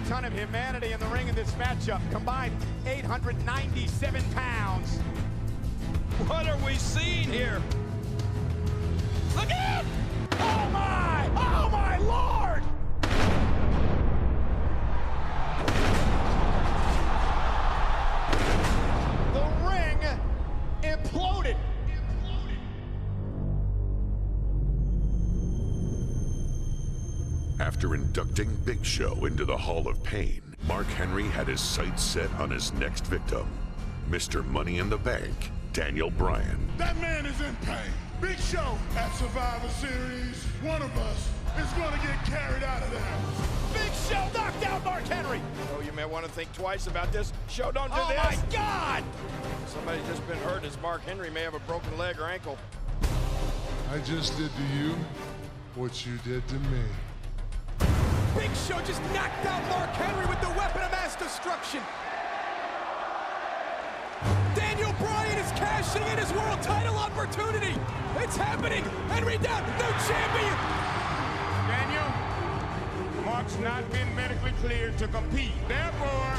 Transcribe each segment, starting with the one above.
ton of humanity in the ring in this matchup. Combined 897 pounds. What are we seeing here? Look out! Oh my! Oh my Lord! The ring imploded. After inducting Big Show into the Hall of Pain, Mark Henry had his sights set on his next victim, Mr. Money in the Bank, Daniel Bryan. That man is in pain. Big Show at Survivor Series. One of us is going to get carried out of there. Big Show knocked out Mark Henry. Oh, you may want to think twice about this. Show, don't do this. Oh my God! Somebody's just been hurt as Mark Henry may have a broken leg or ankle. I just did to you what you did to me. Big Show just knocked out Mark Henry with the weapon of mass destruction. Daniel Bryan is cashing in his world title opportunity. It's happening. Henry down, new champion. Daniel, Mark's not been medically cleared to compete. Therefore,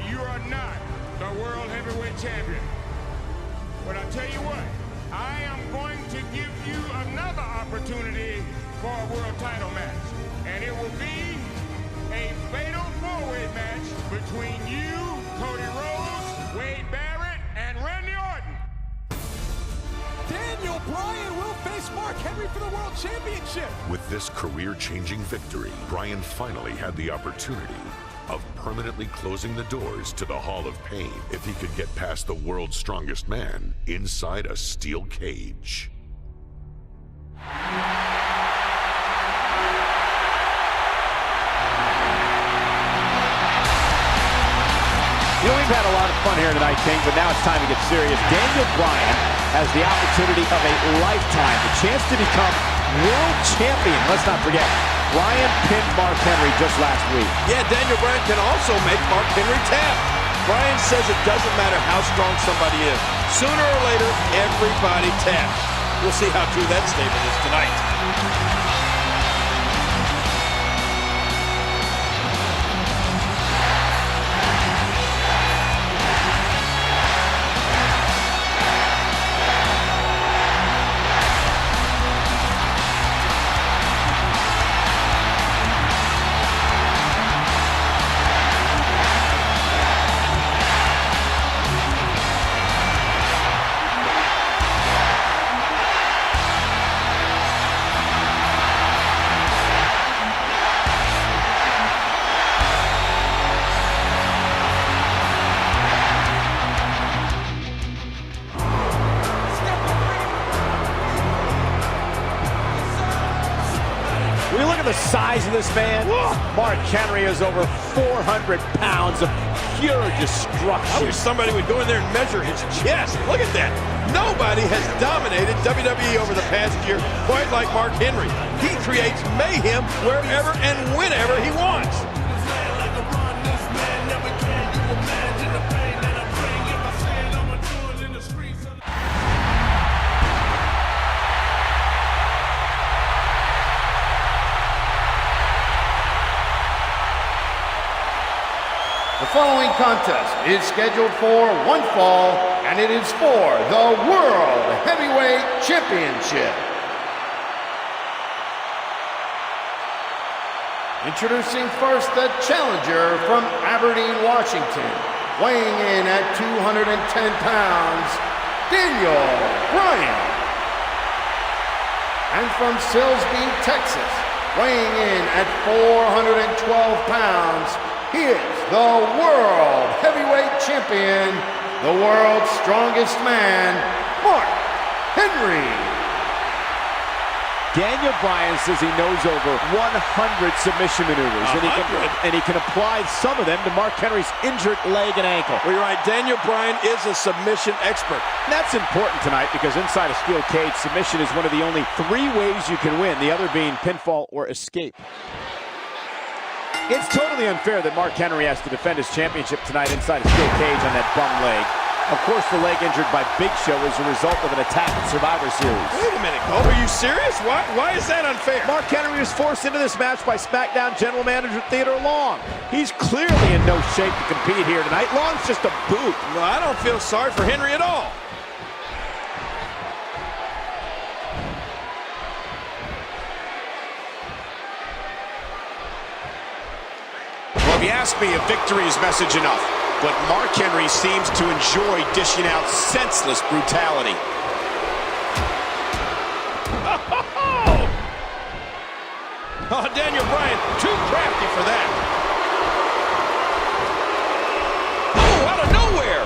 you are not the World Heavyweight Champion. But I tell you what, I am going to give you another opportunity for a world title match. And it will be a fatal four-way match between you, Cody Rhodes, Wade Barrett, and Randy Orton. Daniel Bryan will face Mark Henry for the World Championship. With this career-changing victory, Bryan finally had the opportunity of permanently closing the doors to the Hall of Pain if he could get past the world's strongest man inside a steel cage. You know, we've had a lot of fun here tonight, King, but now it's time to get serious. Daniel Bryan has the opportunity of a lifetime, the chance to become world champion. Let's not forget, Bryan pinned Mark Henry just last week. Yeah, Daniel Bryan can also make Mark Henry tap. Bryan says it doesn't matter how strong somebody is. Sooner or later, everybody taps. We'll see how true that statement is tonight. When you look at the size of this man, Mark Henry is over 400 pounds of pure destruction. I wish somebody would go in there and measure his chest. Look at that. Nobody has dominated WWE over the past year quite like Mark Henry. He creates mayhem wherever and whenever he wants. The following contest is scheduled for one fall, and it is for the World Heavyweight Championship. Introducing first the challenger from Aberdeen, Washington, weighing in at 210 pounds, Daniel Bryan. And from Silsbee, Texas, weighing in at 412 pounds, he is the World Heavyweight Champion, the world's strongest man, Mark Henry. Daniel Bryan says he knows over 100 submission maneuvers, and he can apply some of them to Mark Henry's injured leg and ankle. Well, you're right. Daniel Bryan is a submission expert. And that's important tonight because inside a steel cage, submission is one of the only 3 ways you can win, the other being pinfall or escape. It's totally unfair that Mark Henry has to defend his championship tonight inside a steel cage on that bum leg. Of course, the leg injured by Big Show is a result of an attack in Survivor Series. Wait a minute, Cole. Are you serious? Why is that unfair? Mark Henry was forced into this match by SmackDown General Manager Theodore Long. He's clearly in no shape to compete here tonight. Long's just a boot. No, I don't feel sorry for Henry at all. Well, if you ask me if victory is message enough, but Mark Henry seems to enjoy dishing out senseless brutality. Oh, Daniel Bryan, too crafty for that. Oh, out of nowhere.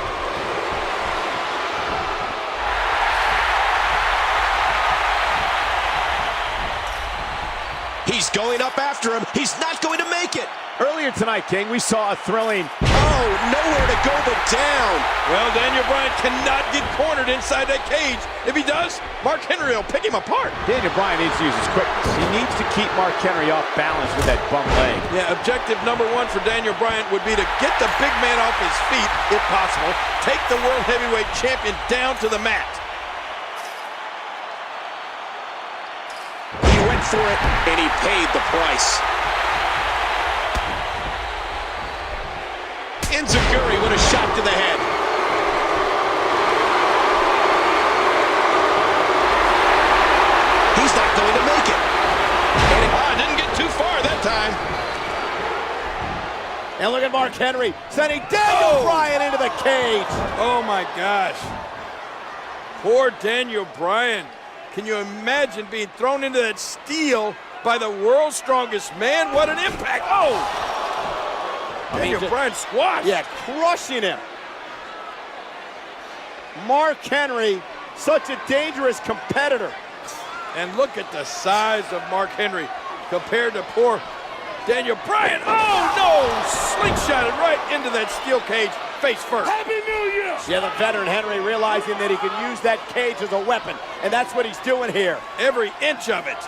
He's going up after him. He's not going to make it. Earlier tonight, King, we saw a thrilling... Oh, nowhere to go but down. Well, Daniel Bryan cannot get cornered inside that cage. If he does, Mark Henry will pick him apart. Daniel Bryan needs to use his quickness. He needs to keep Mark Henry off balance with that bum leg. Yeah, objective number one for Daniel Bryan would be to get the big man off his feet, if possible. Take the World Heavyweight Champion down to the mat. He went for it, and he paid the price. Enziguri with a shot to the head. He's not going to make it. And didn't get too far that time. And look at Mark Henry sending Daniel Bryan into the cage. Oh my gosh. Poor Daniel Bryan. Can you imagine being thrown into that steel by the world's strongest man? What an impact. Oh! Daniel Bryan squashed. Yeah, crushing him. Mark Henry, such a dangerous competitor. And look at the size of Mark Henry compared to poor Daniel Bryan. Oh, no! Slingshotted right into that steel cage, face first. Happy New Year! Yeah, the veteran Henry realizing that he can use that cage as a weapon, and that's what he's doing here. Every inch of it.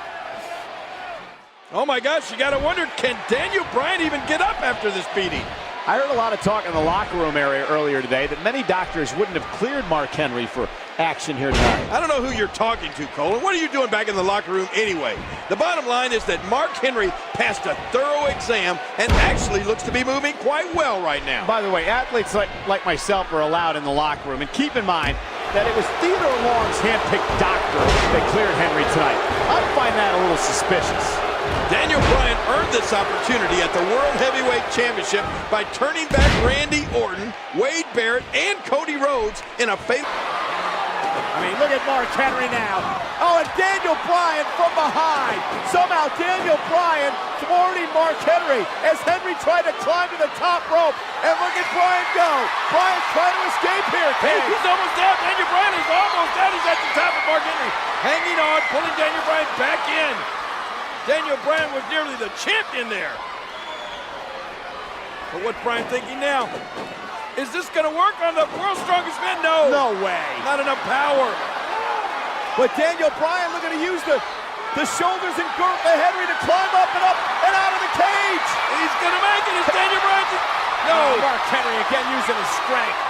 Oh my gosh, you gotta wonder, can Daniel Bryan even get up after this beating? I heard a lot of talk in the locker room area earlier today that many doctors wouldn't have cleared Mark Henry for action here tonight. I don't know who you're talking to, Cole, and what are you doing back in the locker room anyway? The bottom line is that Mark Henry passed a thorough exam and actually looks to be moving quite well right now. By the way, athletes like myself are allowed in the locker room, and keep in mind that it was Theodore Long's hand-picked doctor that cleared Henry tonight. I find that a little suspicious. Daniel Bryan earned this opportunity at the World Heavyweight Championship by turning back Randy Orton, Wade Barrett, and Cody Rhodes in a fatal... I mean, look at Mark Henry now. Oh, and Daniel Bryan from behind. Somehow Daniel Bryan thwarting Mark Henry as Henry tried to climb to the top rope. And look at Bryan go. Bryan trying to escape here. Hey, he's almost down. Daniel Bryan is almost down. He's at the top of Mark Henry. Hanging on, pulling Daniel Bryan back in. Daniel Bryan was nearly the champion there. But what's Bryan thinking now? Is this going to work on the world's strongest man? No. No way. Not enough power. But Daniel Bryan looking to use the shoulders and girth of Henry to climb up and out of the cage. He's going to make it. It's Daniel Bryan. No. Mark Henry again using his strength.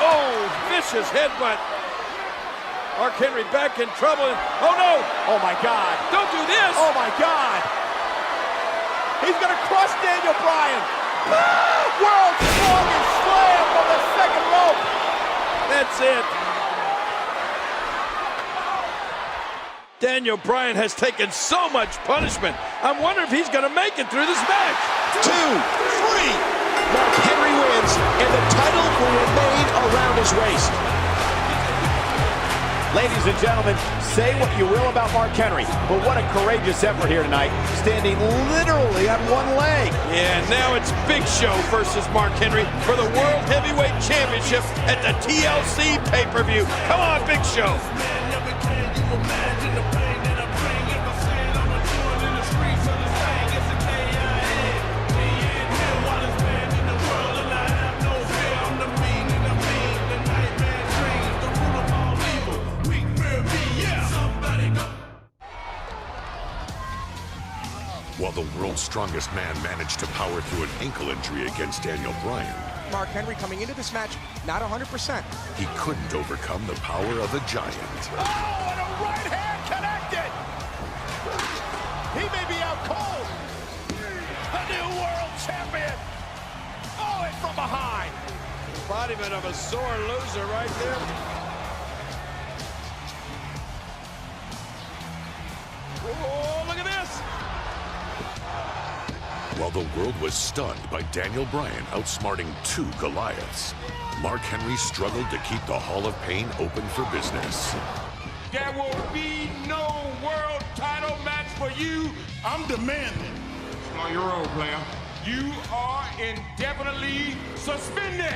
Oh, vicious headbutt. Mark Henry back in trouble. Oh, no. Oh, my God. Don't do this. Oh, my God. He's going to crush Daniel Bryan. World's strongest slam from the second rope. That's it. Daniel Bryan has taken so much punishment. I'm wondering if he's going to make it through this match. 2, 3. Mark Henry wins, and the title will remain around his waist. Ladies and gentlemen, say what you will about Mark Henry, but what a courageous effort here tonight, standing literally on one leg. Yeah, now it's Big Show versus Mark Henry for the World Heavyweight Championship at the TLC pay-per-view. Come on, Big Show. While the world's strongest man managed to power through an ankle injury against Daniel Bryan, Mark Henry coming into this match not 100%. He couldn't overcome the power of a giant. Oh, and a right hand connected. He may be out cold. The new world champion. Oh, and from behind. Embodiment of a sore loser right there. Oh, look at this. While the world was stunned by Daniel Bryan outsmarting 2 Goliaths, Mark Henry struggled to keep the Hall of Pain open for business. There will be no world title match for you. I'm demanding. It's on your road, player. You are indefinitely suspended.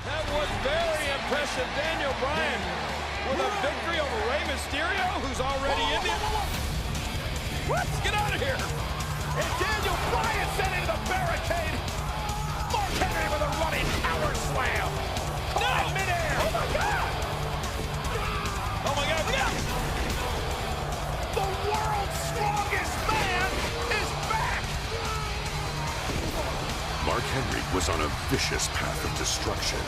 That was very impressive. Daniel Bryan with a victory over Rey Mysterio, who's already in the... What? Get out of here. And Daniel Bryan sent into the barricade. Mark Henry with a running power slam. No! In midair. Oh my God! Oh my God, look out! The world's strongest man is back. Mark Henry was on a vicious path of destruction,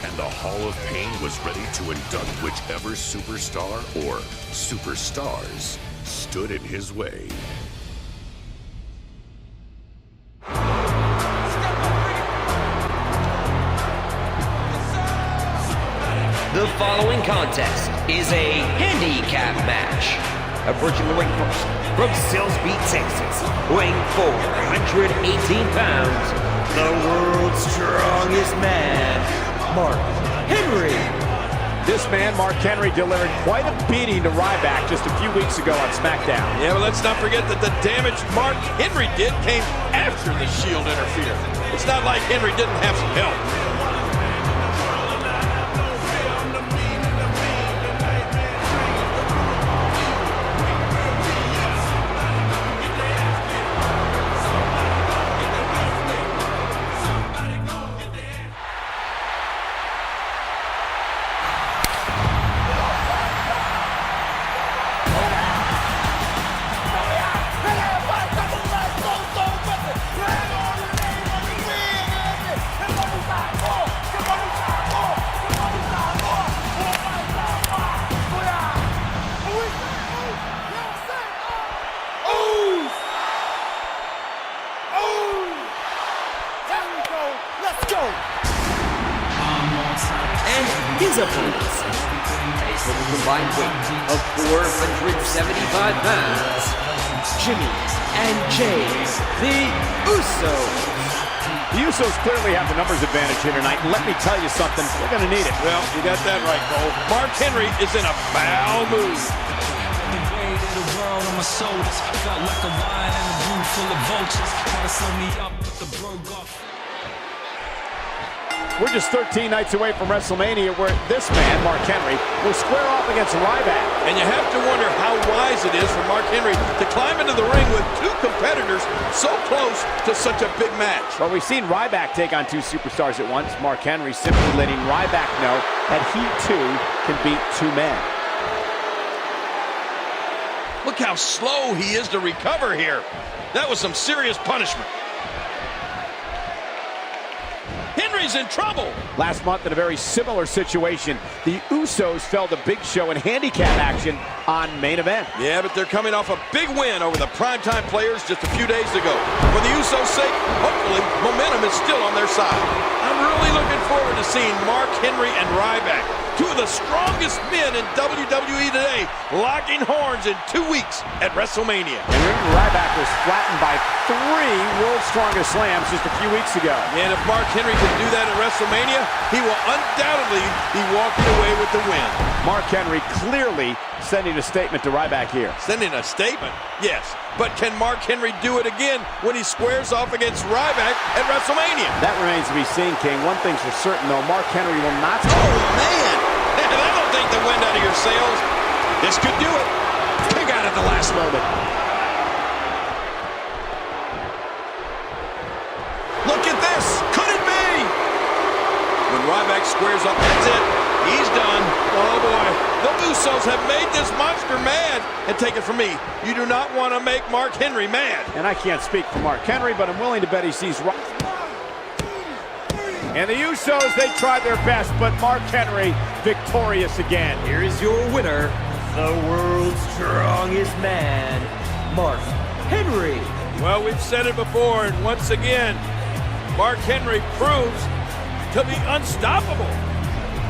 and the Hall of Pain was ready to induct whichever superstar or superstars stood in his way. The following contest is a handicap match. Approaching the ring first, from Silsbee, Texas, weighing 418 pounds, the world's strongest man, Mark Henry. This man, Mark Henry, delivered quite a beating to Ryback just a few weeks ago on SmackDown. Yeah, but let's not forget that the damage Mark Henry did came after the Shield interfered. It's not like Henry didn't have some help. His opponents, with a combined weight of 475 pounds, Jimmy and Jay, the Usos. The Usos clearly have the numbers advantage here tonight, and let me tell you something, they're going to need it. Well, you got that right, Cole. Mark Henry is in a foul mood. The weight of the world on my shoulders felt like a lion in a room full of vultures. Try to slow me up, but the bird got... We're just 13 nights away from WrestleMania, where this man, Mark Henry, will square off against Ryback. And you have to wonder how wise it is for Mark Henry to climb into the ring with 2 competitors so close to such a big match. Well, we've seen Ryback take on 2 superstars at once. Mark Henry simply letting Ryback know that he, too, can beat 2 men. Look how slow he is to recover here. That was some serious punishment. Henry's in trouble. Last month, in a very similar situation, the Usos fell to Big Show in handicap action on Main Event. Yeah, but they're coming off a big win over the primetime players just a few days ago. For the Usos' sake, hopefully, momentum is still on their side. I'm really looking forward to seeing Mark Henry and Ryback, 2 of the strongest men in WWE today, locking horns in 2 weeks at WrestleMania. And remember, Ryback was flattened by 3 World's Strongest Slams just a few weeks ago. And if Mark Henry can do that at WrestleMania, he will undoubtedly be walking away with the win. Mark Henry clearly sending a statement to Ryback here. Sending a statement? Yes. But can Mark Henry do it again when he squares off against Ryback at WrestleMania? That remains to be seen, King. One thing's for certain, though, Mark Henry will not... Oh, man! That'll take the wind out of your sails. This could do it. Kick out at the last moment. Look at this. Could it be? When Ryback squares up, that's it. He's done. Oh, boy. The Usos have made this monster mad. And take it from me, you do not want to make Mark Henry mad. And I can't speak for Mark Henry, but I'm willing to bet he sees right. And the Usos, they tried their best, but Mark Henry victorious again. Here is your winner, the world's strongest man, Mark Henry. Well, we've said it before, and once again, Mark Henry proves to be unstoppable.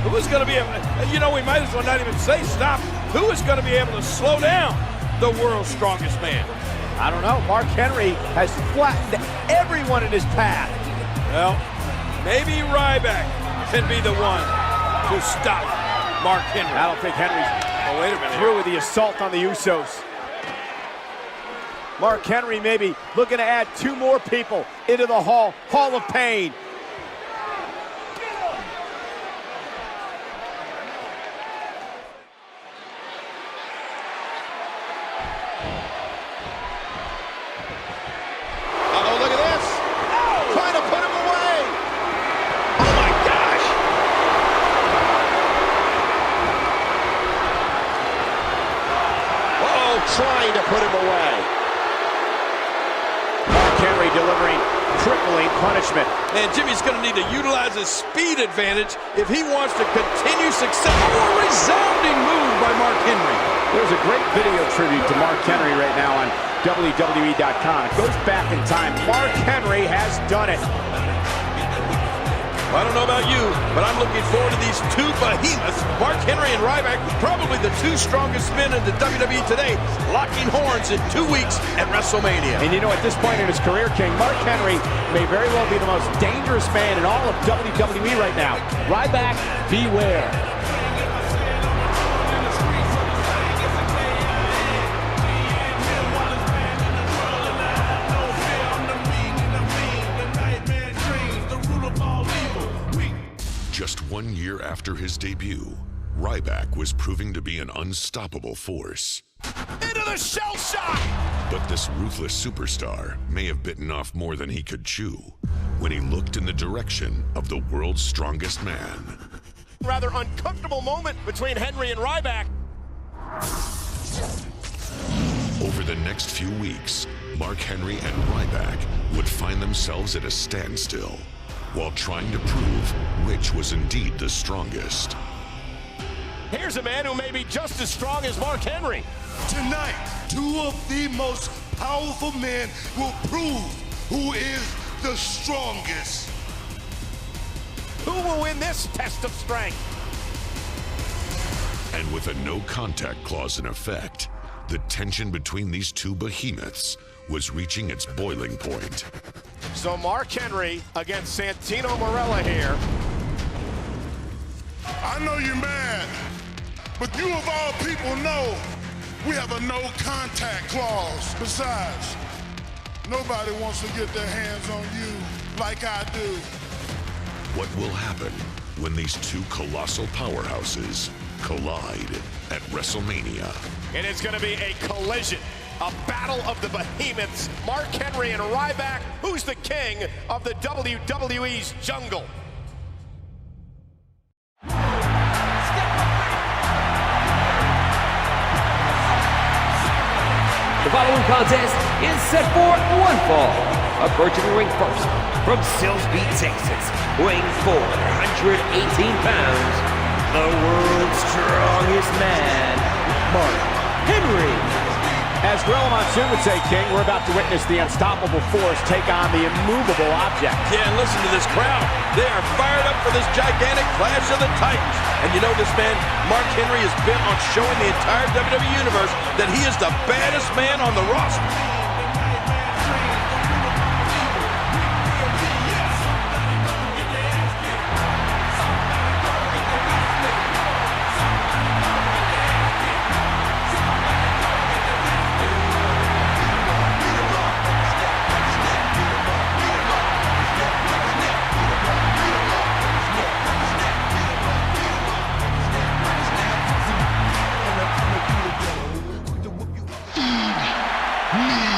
Who is going to be able to, you know, we might as well not even say stop. Who is going to be able to slow down the world's strongest man? I don't know. Mark Henry has flattened everyone in his path. Well, maybe Ryback can be the one to stop Mark Henry. I don't think Henry's wait a minute. through with the assault on the Usos. Mark Henry maybe looking to add 2 more people into the Hall of Pain. Oh, look at this. Trying to put him away. Oh, my gosh. Uh-oh, trying to put him away. Henry delivering crippling punishment. And Jimmy's going to need to utilize his speed advantage if he wants to continue success. Oh, a resounding move by Mark Henry. There's a great video tribute to Mark Henry right now on WWE.com. It goes back in time. Mark Henry has done it. Well, I don't know about you, but I'm looking forward to these 2 behemoths, Mark Henry and Ryback, probably the 2 strongest men in the WWE today, locking horns in 2 weeks at WrestleMania. And you know, at this point in his career, King, Mark Henry may very well be the most dangerous man in all of WWE right now. Ryback, beware. Just 1 year after his debut, Ryback was proving to be an unstoppable force. Into the shell shock! But this ruthless superstar may have bitten off more than he could chew when he looked in the direction of the world's strongest man. Rather uncomfortable moment between Henry and Ryback. Over the next few weeks, Mark Henry and Ryback would find themselves at a standstill while trying to prove which was indeed the strongest. Here's a man who may be just as strong as Mark Henry. Tonight, 2 of the most powerful men will prove who is the strongest. Who will win this test of strength? And with a no contact clause in effect, the tension between these 2 behemoths was reaching its boiling point. So Mark Henry against Santino Marella here. I know you're mad, but you of all people know we have a no contact clause. Besides, nobody wants to get their hands on you like I do. What will happen when these 2 colossal powerhouses collide at WrestleMania? It is going to be a collision, a battle of the behemoths, Mark Henry and Ryback. Who's the king of the WWE's jungle? The following contest is set for one fall. Approaching the ring first from Silsbee, Texas, weighing 418 pounds, the world's strongest man, Mark Henry. As Gorilla Monsoon would say, King, we're about to witness the unstoppable force take on the immovable object. Yeah, and listen to this crowd. They are fired up for this gigantic clash of the Titans. And you know this man, Mark Henry, is bent on showing the entire WWE Universe that he is the baddest man on the roster. Me.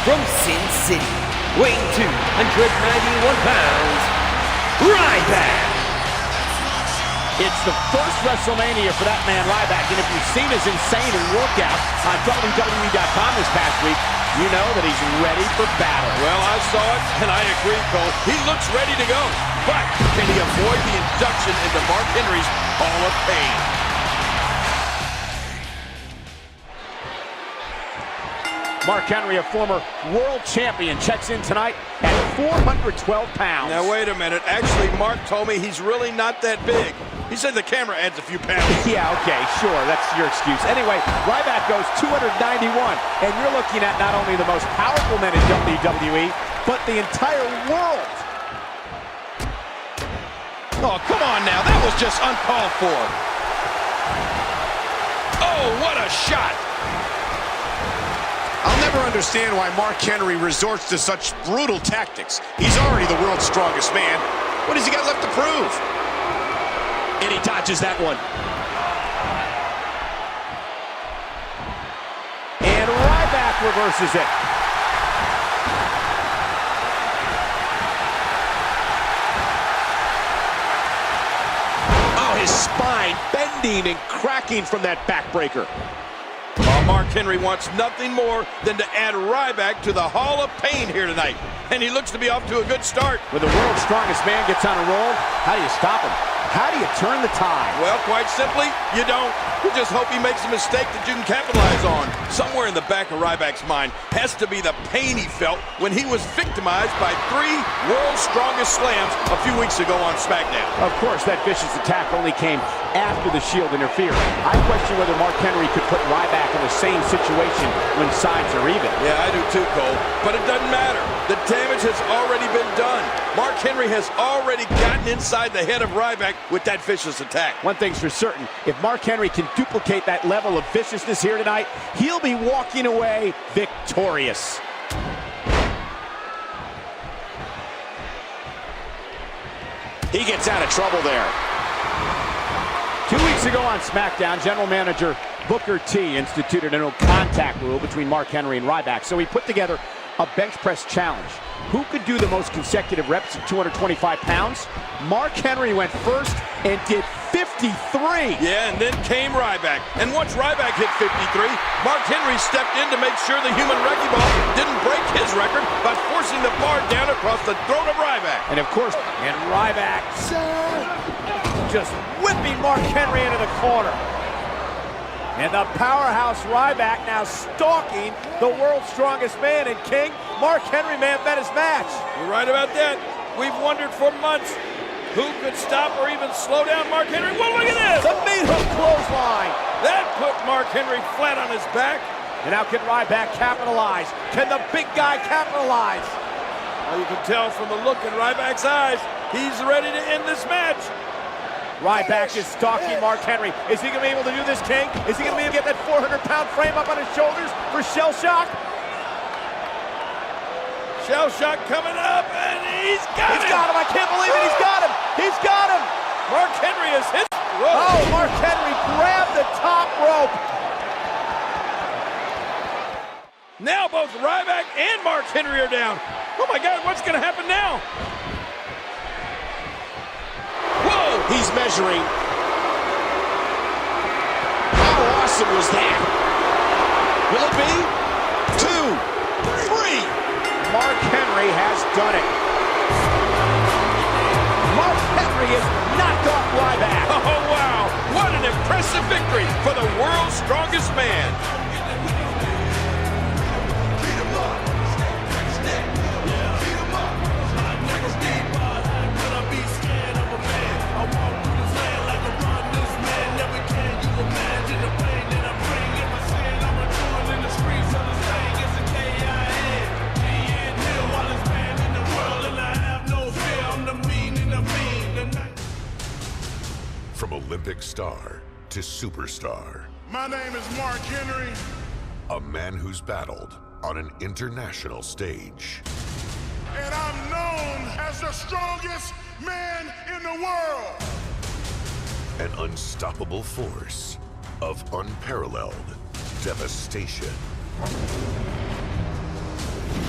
From Sin City, weighing 291 pounds, Ryback. It's the first WrestleMania for that man Ryback, and if you've seen his insane workout on WWE.com this past week, you know that he's ready for battle. Well, I saw it, and I agree, Cole. He looks ready to go. But can he avoid the induction into Mark Henry's Hall of Fame? Mark Henry, a former world champion, checks in tonight at 412 pounds. Now, wait a minute. Actually, Mark told me he's really not that big. He said the camera adds a few pounds. Yeah, okay, sure. That's your excuse. Anyway, Ryback goes 291, and you're looking at not only the most powerful men in WWE, but the entire world. Oh, come on now. That was just uncalled for. Oh, what a shot. I'll never understand why Mark Henry resorts to such brutal tactics. He's already the world's strongest man. What has he got left to prove? And he dodges that one. And Ryback reverses it. Oh, his spine bending and cracking from that backbreaker. Mark Henry wants nothing more than to add Ryback to the Hall of Pain here tonight. And he looks to be off to a good start. When the world's strongest man gets on a roll, how do you stop him? How do you turn the tide? Well, quite simply, you don't. You just hope he makes a mistake that you can capitalize on. Somewhere in the back of Ryback's mind has to be the pain he felt when he was victimized by 3 world's strongest slams a few weeks ago on SmackDown. Of course, that vicious attack only came after the Shield interfered. I question whether Mark Henry could put Ryback in the same situation when sides are even. Yeah, I do too, Cole. But it doesn't matter. The damage has already been done. Mark Henry has already gotten inside the head of Ryback with that vicious attack. One thing's for certain, if Mark Henry can duplicate that level of viciousness here tonight, he'll be walking away victorious. He gets out of trouble there. 2 weeks ago on SmackDown, General Manager Booker T instituted a no-contact rule between Mark Henry and Ryback, so he put together a bench press challenge. Who could do the most consecutive reps at 225 pounds? Mark Henry went first and did 53. Yeah, and then came Ryback. And once Ryback hit 53, Mark Henry stepped in to make sure the human wrecking ball didn't break his record by forcing the bar down across the throat of Ryback. And of course, Ryback just whipping Mark Henry into the corner. And the powerhouse Ryback now stalking the world's strongest man. And King, Mark Henry may have bet his match. You're right about that. We've wondered for months who could stop or even slow down Mark Henry. Well, look at this! The meat hook clothesline. That put Mark Henry flat on his back. And now can Ryback capitalize? Can the big guy capitalize? Well, you can tell from the look in Ryback's eyes, he's ready to end this match. Ryback is stalking Mark Henry. Is he going to be able to do this, King? Is he going to be able to get that 400-pound frame up on his shoulders for shell shock? Shell shock coming up, and he's got him! He's got him! I can't believe it! He's got him! He's got him! Mark Henry is hit. Whoa. Oh, Mark Henry grabbed the top rope. Now both Ryback and Mark Henry are down. Oh my God, what's going to happen now? Whoa! He's measuring. How awesome was that? Will it be? 2, 3. Mark Henry has done it. Mark Henry has knocked off Ryback. Oh, wow. What an impressive victory for the world's strongest man. From Olympic star to superstar. My name is Mark Henry. A man who's battled on an international stage. And I'm known as the strongest man in the world. An unstoppable force of unparalleled devastation.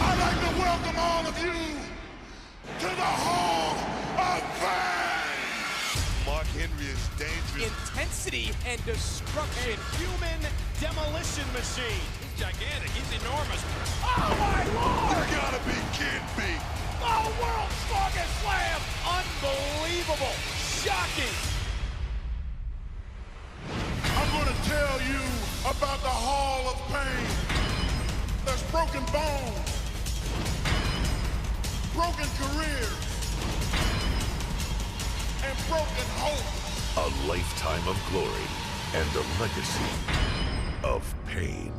I'd like to welcome all of you to the Hall of Fame! Mark Henry is dangerous. Intensity and destruction. Human demolition machine. He's gigantic. He's enormous. Oh my Lord! You gotta be kidding me! The world's strongest slam! Unbelievable! Shocking! I'm gonna tell you about the Hall of Pain. There's broken bones, broken careers, and broken hope. A lifetime of glory and a legacy of pain.